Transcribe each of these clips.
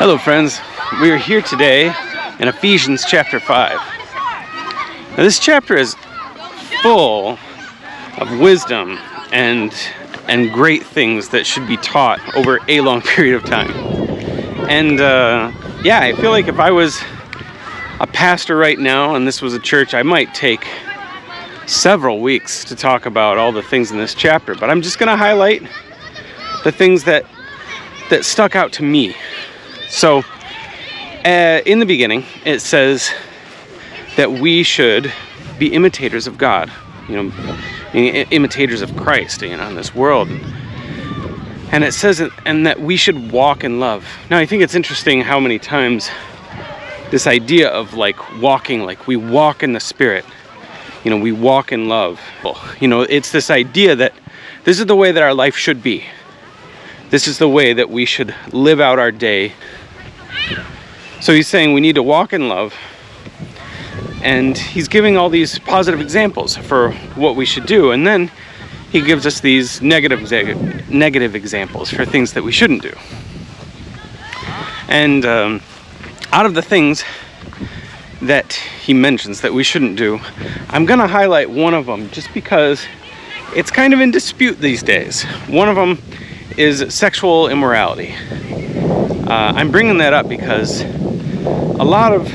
Hello friends, we are here today in Ephesians chapter 5. Now this chapter is full of wisdom and great things that should be taught over a long period of time. And yeah, I feel like if I was a pastor right now and this was a church, I might take several weeks to talk about all the things in this chapter, but I'm just going to highlight the things that stuck out to me. So, in the beginning, it says that we should be imitators of God, imitators of Christ, in this world. And it says, and that we should walk in love. Now, I think it's interesting how many times this idea of walking, we walk in the Spirit, we walk in love. It's this idea that this is the way that our life should be. This is the way that we should live out our day. So he's saying we need to walk in love, and he's giving all these positive examples for what we should do, and then he gives us these negative examples for things that we shouldn't do. And out of the things that he mentions that we shouldn't do, I'm going to highlight one of them just because it's kind of in dispute these days. One of them is sexual immorality. I'm bringing that up because a lot of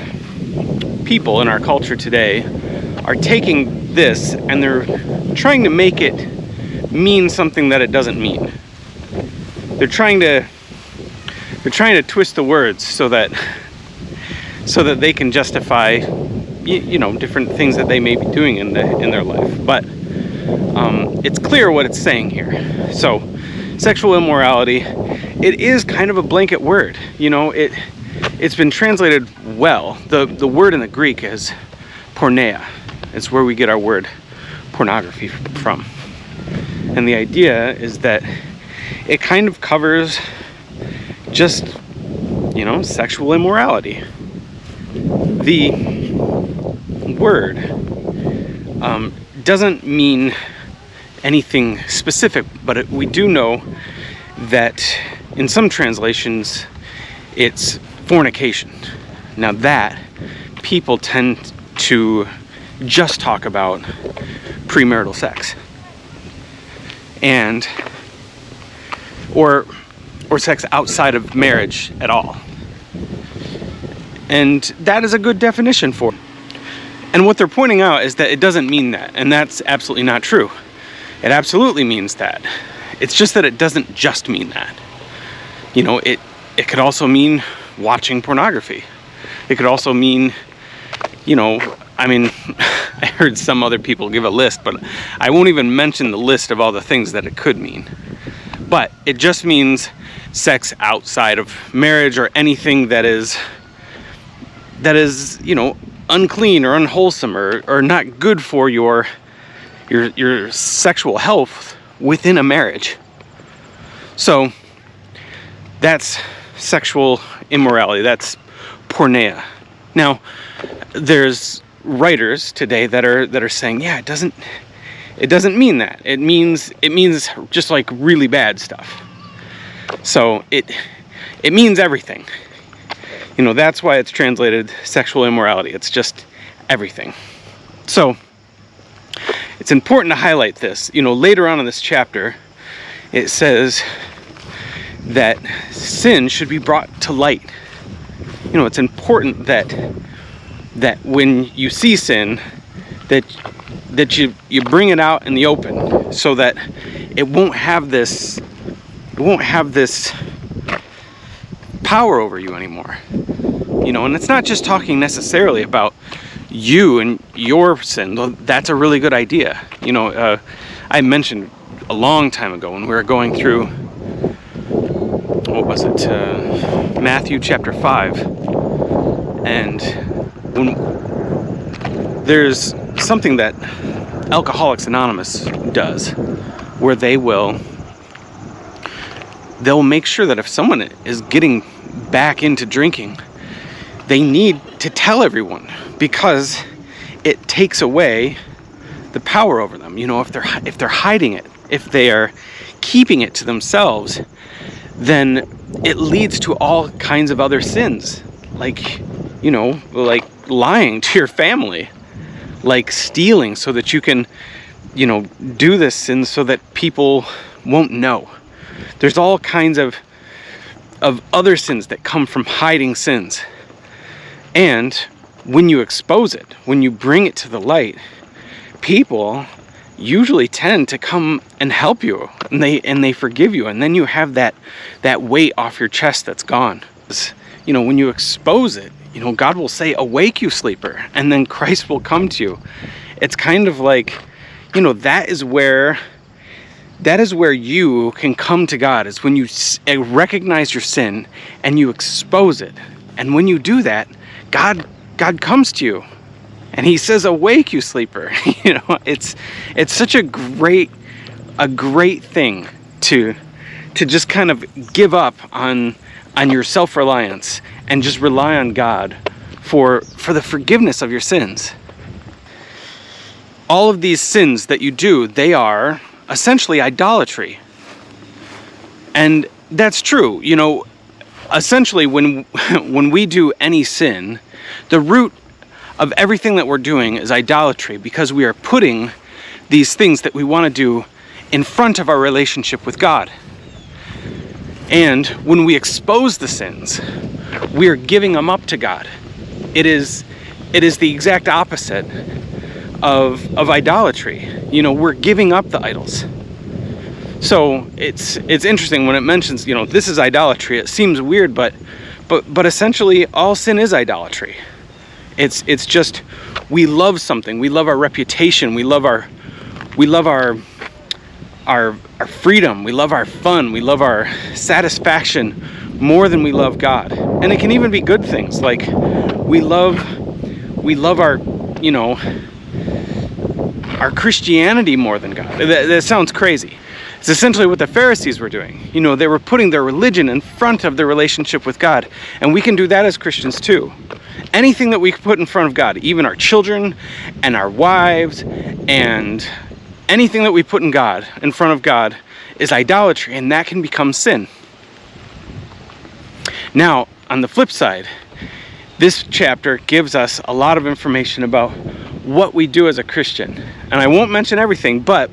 people in our culture today are taking this and they're trying to make it mean something that it doesn't mean. They're trying to twist the words so that they can justify different things that they may be doing in their life. But it's clear what it's saying here. So sexual immorality, it is kind of a blanket word. It's been translated well. The word in the Greek is porneia. It's where we get our word pornography from. And the idea is that it kind of covers just, sexual immorality. The word doesn't mean anything specific, but we do know that in some translations it's fornication. Now that people tend to just talk about premarital sex or sex outside of marriage at all. And that is a good definition for it. And what they're pointing out is that it doesn't mean that, and that's absolutely not true. It absolutely means that. It's just that it doesn't just mean that. It could also mean watching pornography. It could also mean, I heard some other people give a list, but I won't even mention the list of all the things that it could mean. But it just means sex outside of marriage or anything that is unclean or unwholesome or not good for your sexual health within a marriage. So that's sexual immorality. That's porneia. Now, there's writers today that are saying, yeah, it doesn't mean that. It means just really bad stuff. So it means everything. That's why it's translated sexual immorality. It's just everything. So it's important to highlight this. Later on in this chapter, it says that sin should be brought to light. It's important that when you see sin, that you bring it out in the open, so that it won't have this power over you anymore. And it's not just talking necessarily about you and your sin, though that's a really good idea. I mentioned a long time ago when we were going through, Matthew chapter 5, and when there's something that Alcoholics Anonymous does, where they'll make sure that if someone is getting back into drinking, they need to tell everyone, because it takes away the power over them. If they're hiding it, if they are keeping it to themselves, then it leads to all kinds of other sins, like, like lying to your family, like stealing so that you can, do this sin so that people won't know. There's all kinds of other sins that come from hiding sins. And when you expose it, when you bring it to the light, people usually tend to come and help you, and they forgive you, and then you have that weight off your chest that's gone. When you expose it, God will say, "Awake, you sleeper," and then Christ will come to you. It's kind of like, that is where you can come to God, is when you recognize your sin and you expose it. And when you do that, God comes to you and he says, "Awake, you sleeper." It's such a great thing to just kind of give up on your self-reliance and just rely on God for the forgiveness of your sins. All of these sins that you do, they are essentially idolatry. And that's true. Essentially when we do any sin, the root of everything that we're doing is idolatry, because we are putting these things that we want to do in front of our relationship with God. And when we expose the sins, we are giving them up to God. It is the exact opposite of idolatry. We're giving up the idols. So it's interesting when it mentions, this is idolatry. It seems weird, but essentially all sin is idolatry. It's just, we love something. We love our reputation. We love our freedom. We love our fun. We love our satisfaction more than we love God. And it can even be good things, like we love our our Christianity more than God. That sounds crazy. It's essentially what the Pharisees were doing. They were putting their religion in front of their relationship with God. And we can do that as Christians too. Anything that we put in front of God, even our children and our wives, and anything that we put in front of God, is idolatry, and that can become sin. Now, on the flip side, this chapter gives us a lot of information about what we do as a Christian. And I won't mention everything, but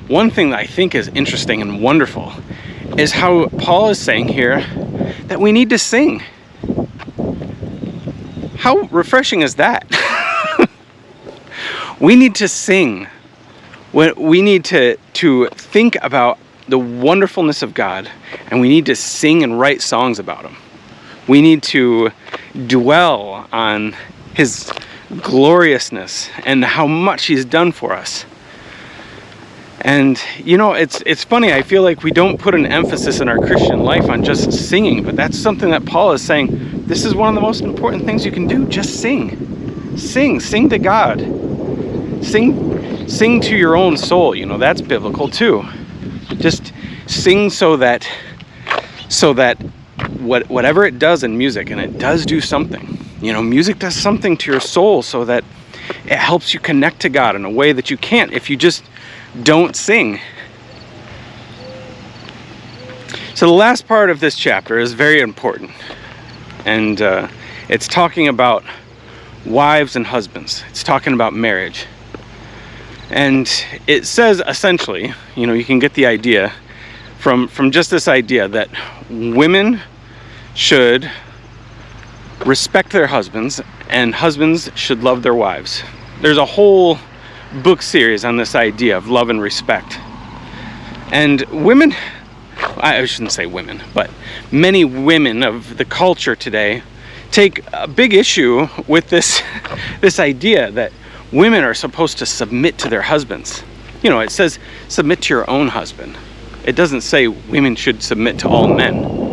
one thing that I think is interesting and wonderful is how Paul is saying here that we need to sing. How refreshing is that? We need to sing. We need to think about the wonderfulness of God, and we need to sing and write songs about him. We need to dwell on his gloriousness and how much he's done for us. And it's funny, I feel like we don't put an emphasis in our Christian life on just singing, but that's something that Paul is saying, this is one of the most important things you can do. Just sing to God. Sing to your own soul. That's biblical too. Just sing so that whatever it does in music, and it does do something, music does something to your soul, so that it helps you connect to God in a way that you can't if you just don't sing. So the last part of this chapter is very important, and it's talking about wives and husbands. It's talking about marriage. And it says essentially, you can get the idea from just this idea that women should respect their husbands and husbands should love their wives. There's a whole book series on this idea of love and respect. And women, I shouldn't say women, but many women of the culture today take a big issue with this idea that women are supposed to submit to their husbands. It says submit to your own husband. It doesn't say women should submit to all men.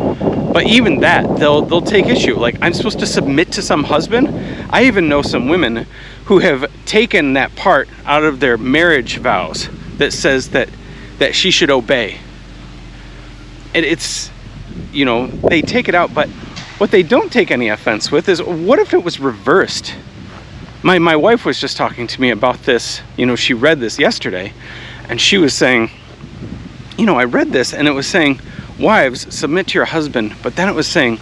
But even that, they'll take issue. Like, I'm supposed to submit to some husband? I even know some women who have taken that part out of their marriage vows that says that she should obey. And it's, they take it out, but what they don't take any offense with is, what if it was reversed? My wife was just talking to me about this. She read this yesterday, and she was saying, I read this, and it was saying, wives, submit to your husband. But then it was saying,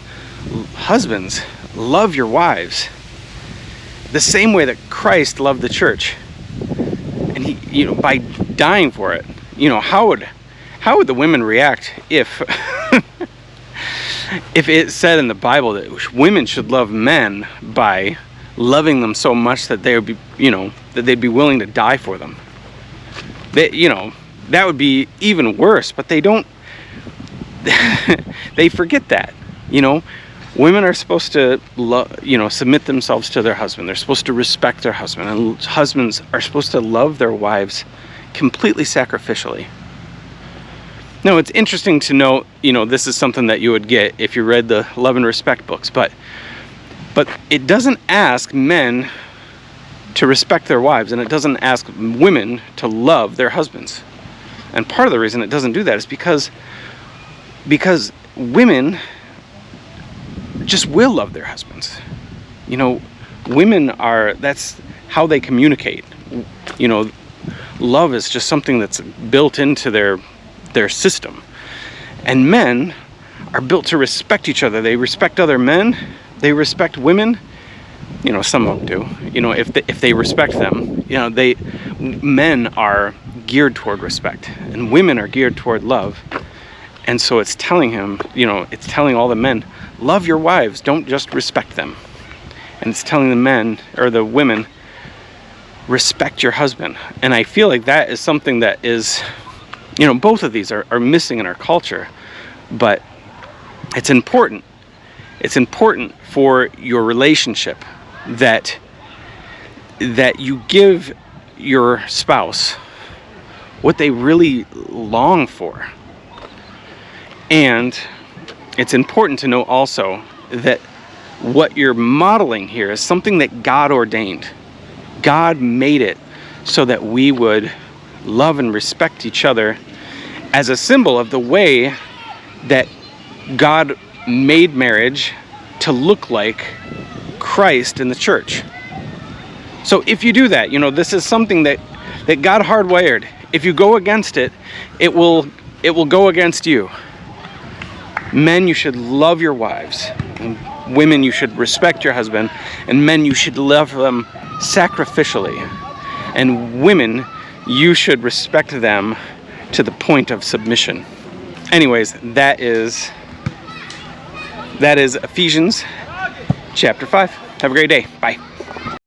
husbands, love your wives the same way that Christ loved the church. And he, by dying for it, how would the women react if if it said in the Bible that women should love men by loving them so much that they would be, that they'd be willing to die for them? That would be even worse, but they don't. They forget that. Women are supposed to submit themselves to their husband. They're supposed to respect their husband, and husbands are supposed to love their wives completely sacrificially. Now, it's interesting to note, this is something that you would get if you read the Love and Respect books, but it doesn't ask men to respect their wives, and it doesn't ask women to love their husbands. And part of the reason it doesn't do that is because women just will love their husbands. Women that's how they communicate. Love is just something that's built into their system. And men are built to respect each other. They respect other men. They respect women. Some of them do. If they respect them, men are geared toward respect, and women are geared toward love. And so it's telling it's telling all the men, love your wives, don't just respect them. And it's telling the men, or the women, respect your husband. And I feel like that is something that is, both of these are missing in our culture. But it's important. It's important for your relationship that you give your spouse what they really long for. And it's important to know also that what you're modeling here is something that God ordained. God made it so that we would love and respect each other as a symbol of the way that God made marriage to look like Christ in the church. So if you do that, this is something that God hardwired. If you go against it, it will go against you. Men, you should love your wives. And women, you should respect your husband. And men, you should love them sacrificially. And women, you should respect them to the point of submission. Anyways, that is Ephesians chapter 5. Have a great day. Bye.